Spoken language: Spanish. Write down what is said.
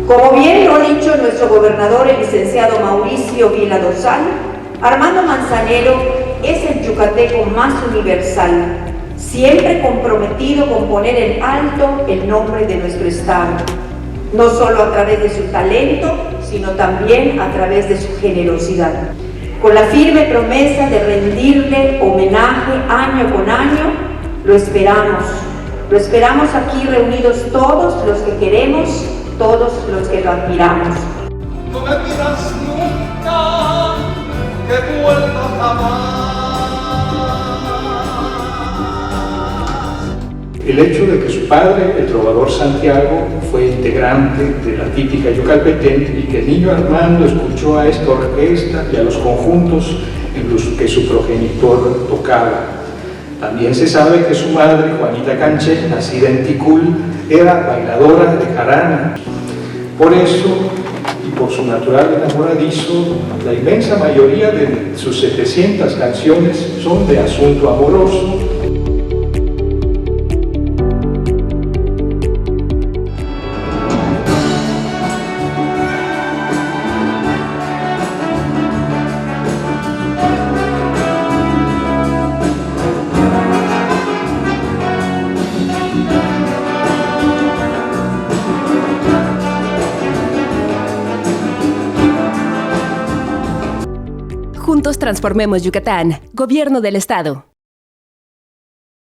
Como bien lo ha dicho nuestro gobernador, el licenciado Mauricio Vila Dosal, Armando Manzanero es el yucateco más universal, siempre comprometido con poner en alto el nombre de nuestro estado, no solo a través de su talento, sino también a través de su generosidad, con la firme promesa de rendirle homenaje año con año. Lo esperamos aquí reunidos todos los que queremos, todos los que lo admiramos. No me pidas nunca que vuelva jamás. El hecho de que su padre, el trovador Santiago, fue integrante de la típica yucalpetense y que el niño Armando escuchó a esta orquesta y a los conjuntos en los que su progenitor tocaba. También se sabe que su madre, Juanita Canché, nacida en Ticul, era bailadora de jarana. Por eso, y por su natural enamoradizo, la inmensa mayoría de sus 700 canciones son de asunto amoroso. Juntos transformemos Yucatán. Gobierno del Estado.